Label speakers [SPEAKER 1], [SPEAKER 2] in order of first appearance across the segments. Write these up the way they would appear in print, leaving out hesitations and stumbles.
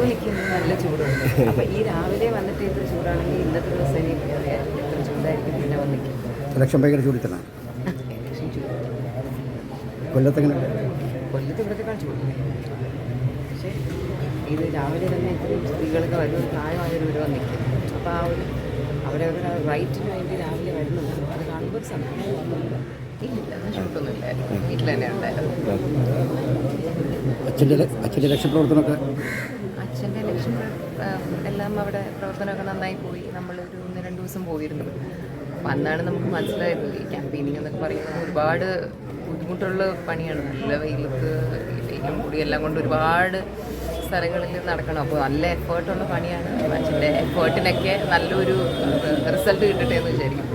[SPEAKER 1] എനിക്ക് നല്ല ചൂടുണ്ട്. അപ്പോൾ ഈ രാവിലെ വന്നിട്ട് ഇത്ര ചൂടാണെങ്കിൽ ഇന്നത്തെ ദിവസം ഇനി എത്ര ചൂടായിരിക്കും പിന്നെ വന്നിരിക്കും.
[SPEAKER 2] ഇലക്ഷൻ ഭയങ്കര ചൂടി തന്നെ.
[SPEAKER 1] ഇലക്ഷൻ ചൂട്
[SPEAKER 2] കൊല്ലത്തെങ്ങനെ?
[SPEAKER 1] കൊല്ലത്ത് ഇവിടത്തെക്കാൾ ചൂട്. പക്ഷേ ഇത് രാവിലെ തന്നെ ഇത്രയും സ്ത്രീകളൊക്കെ വരുന്ന പ്രായമായൊരു ഒരു വന്നിരിക്കും. അപ്പോൾ ആ ഒരു അവരവരുടെ റൈറ്റിന് വേണ്ടി രാവിലെ വരുന്നത് അത് കാണുമ്പോൾ സംഭവമൊന്നുമില്ല. ഇല്ല ചൂട്ടൊന്നുമില്ല. വീട്ടിൽ തന്നെ ഉണ്ടായിരുന്നു.
[SPEAKER 2] അച്ഛൻ്റെ ഇലക്ഷൻ പ്രവർത്തനമൊക്കെ
[SPEAKER 1] അച്ഛൻ്റെ ഇലക്ഷൻ എല്ലാം അവിടെ പ്രവർത്തനമൊക്കെ നന്നായി പോയി. നമ്മളൊരു 1-2 ദിവസം പോയിരുന്നു. അപ്പം അന്നാണ് നമുക്ക് മനസ്സിലായത് ഈ ക്യാമ്പയിനിങ് എന്നൊക്കെ പറയുന്നത് ഒരുപാട് ബുദ്ധിമുട്ടുള്ള പണിയാണ്. നല്ല വെയിലത്ത് വെയിലും കൂടി എല്ലാം കൊണ്ട് ഒരുപാട് സ്ഥലങ്ങളിൽ നടക്കണം. അപ്പോൾ നല്ല എഫേർട്ടുള്ള പണിയാണ്. അച്ഛൻ്റെ എഫേർട്ടിനൊക്കെ നല്ലൊരു റിസൾട്ട് കിട്ടട്ടെ എന്ന് വിചാരിക്കും.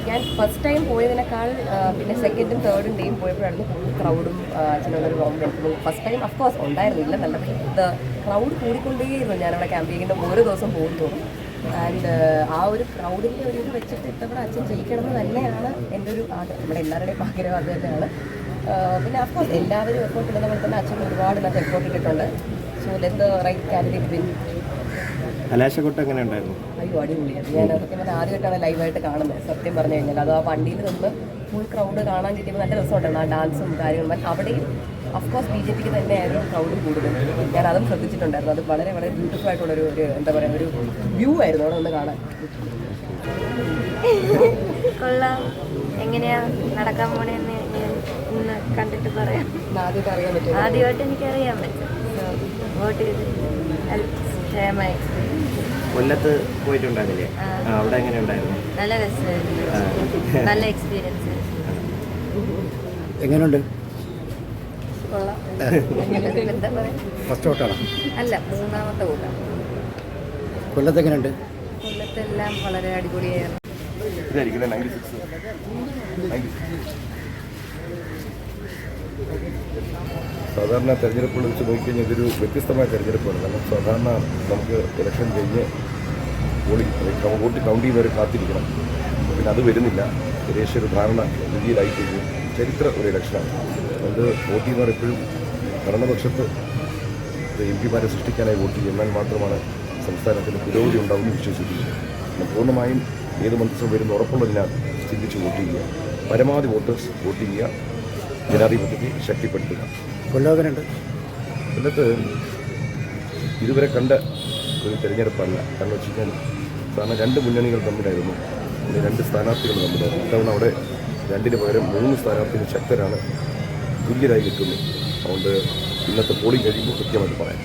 [SPEAKER 1] ഞാൻ ഫസ്റ്റ് ടൈം പോയതിനേക്കാൾ പിന്നെ സെക്കൻഡും തേർഡും ഡേയും പോയപ്പോഴായിരുന്നു ഫുൾ ക്രൗഡും അച്ഛനൊരു കോൺഫിഡൻസും. ഫസ്റ്റ് ടൈം അഫ്കോഴ്സ് ഉണ്ടായിരുന്നില്ല, നല്ല ക്രൗഡ് കൂടിക്കൊണ്ടേയിരുന്നു. ഞാനവിടെ ക്യാമ്പയിങ്ങിൻ്റെ ഓരോ ദിവസം പോകുന്നു. ആൻഡ് ആ ഒരു ക്രൗഡിൻ്റെ ഒരു ഇത് വെച്ചിട്ട് ഇത്തവണ അച്ഛൻ ജയിക്കണമെന്ന് തന്നെയാണ് എൻ്റെ ഒരു ആഗ്രഹം. നമ്മുടെ എല്ലാവരുടെയും ആഗ്രഹം അത് തന്നെയാണ്. പിന്നെ അഫ്കോഴ്സ് എല്ലാവരും എഫോർട്ട് ഇടുന്ന പോലെ തന്നെ അച്ഛൻ ഒരുപാട് നല്ല എഫോർട്ട് ഇട്ടിട്ടുണ്ട്. So let the right candidate win.
[SPEAKER 2] കലാശക്കൊട്ട് എങ്ങനെ ഉണ്ടായിരുന്നു?
[SPEAKER 1] അയ്യോ അടിപൊളിയാണ്. ഞാൻ സത്യം പറഞ്ഞാൽ ആദ്യമായിട്ടാണ് ലൈവായിട്ട് കാണുന്നത്. സത്യം പറഞ്ഞു കഴിഞ്ഞാൽ അത് ആ വണ്ടിയിൽ നിന്ന് ഫുൾ ക്രൗഡ് കാണാൻ കിട്ടിയപ്പോൾ നല്ല രസമുണ്ടായിരുന്നു. ആ ഡാൻസും കാര്യങ്ങളും അവിടെയും അഫ്കോഴ്സ് BJP തന്നെയായിരുന്നു ക്രൗഡ് കൂടുതൽ. ഞാൻ അതും ശ്രദ്ധിച്ചിട്ടുണ്ടായിരുന്നു. അത് വളരെ വളരെ ബ്യൂട്ടിഫുൾ ആയിട്ടുള്ളൊരു എന്താ പറയുക ഒരു വ്യൂ ആയിരുന്നു അവിടെ ഒന്ന് കാണാൻ.
[SPEAKER 3] കൊള്ളാം. എങ്ങനെയാ നടക്കാൻ പോണെന്ന് ഇന്ന് കണ്ടിട്ട് പറയാം.
[SPEAKER 1] ആദ്യമായിട്ട് അറിയാൻ പറ്റും.
[SPEAKER 3] ആദ്യമായിട്ട് എനിക്കറിയാൻ പറ്റും. വോട്ട് ചെയ്ത് ക്ഷേമമായി.
[SPEAKER 2] കൊല്ലത്ത് പോയിട്ടുണ്ടായിരുന്നില്ലേ? അവിടെ എങ്ങനെ ഉണ്ടായിരുന്നു?
[SPEAKER 3] നല്ല രസമായിരുന്നു. നല്ല എക്സ്പീരിയൻസ്.
[SPEAKER 2] എങ്ങനെയുണ്ട്?
[SPEAKER 3] കൊള്ളാം. എന്താ പറയുക,
[SPEAKER 2] ഫസ്റ്റ് വോട്ടാണ്?
[SPEAKER 3] അല്ല, മൂന്നാമത്തെ വോട്ടാണ്.
[SPEAKER 2] കൊല്ലത്ത് എങ്ങനെയുണ്ട്?
[SPEAKER 3] കൊല്ലത്തെല്ലാം വളരെ അടിപൊളിയായിരുന്നു.
[SPEAKER 4] സാധാരണ തെരഞ്ഞെടുപ്പുകൾ വെച്ച് നോക്കിക്കഴിഞ്ഞാൽ ഇതൊരു വ്യത്യസ്തമായ തെരഞ്ഞെടുപ്പാണ്. കാരണം സാധാരണ നമുക്ക് ഇലക്ഷൻ കഴിഞ്ഞ് വോട്ട് കൗണ്ട് ചെയ്യുന്നവരെ കാത്തിരിക്കണം. പിന്നെ അത് വരുന്നില്ല. ഏകദേശം ഒരു ധാരണ രീതിയിലായി കഴിഞ്ഞു. ചരിത്ര ഒരു ഇലക്ഷനാണ്. അത് വോട്ട് ചെയ്യുന്നവർ എപ്പോഴും ഭരണപക്ഷത്ത് MP മാരെ സൃഷ്ടിക്കാനായി വോട്ട് ചെയ്യും. എന്നാൽ മാത്രമാണ് സംസ്ഥാനത്തിന് പുരോഗതി ഉണ്ടാവുമെന്ന് വിശ്വസിക്കുന്നത്. പൂർണ്ണമായും ഏത് മന്ത്രിസഭ വരുന്ന ഉറപ്പുള്ളതിനാൽ ചിന്തിച്ച് വോട്ട് ചെയ്യുക. പരമാവധി വോട്ടേഴ്സ് വോട്ട് ചെയ്യുക. ജനാധിപത്യത്തെ ശക്തിപ്പെടുത്തുക.
[SPEAKER 2] കൊല്ലത്തിനുണ്ട്.
[SPEAKER 4] കൊല്ലത്ത് ഇതുവരെ കണ്ട ഒരു തിരഞ്ഞെടുപ്പല്ല. കാരണം വെച്ച് കഴിഞ്ഞാൽ സാധാരണ 2 മുന്നണികൾ തമ്മിലായിരുന്നു, 2 സ്ഥാനാർത്ഥികൾ തമ്മിലായിരുന്നു. ഇത്തവണ അവിടെ 2-ന് പകരം 3 സ്ഥാനാർത്ഥികൾ ശക്തരാണ്, തുല്യരായി നിൽക്കുന്നു. അതുകൊണ്ട് ഇന്നത്തെ പോളിംഗ് കഴിയുമ്പോൾ കൃത്യമായിട്ട് പറയാം.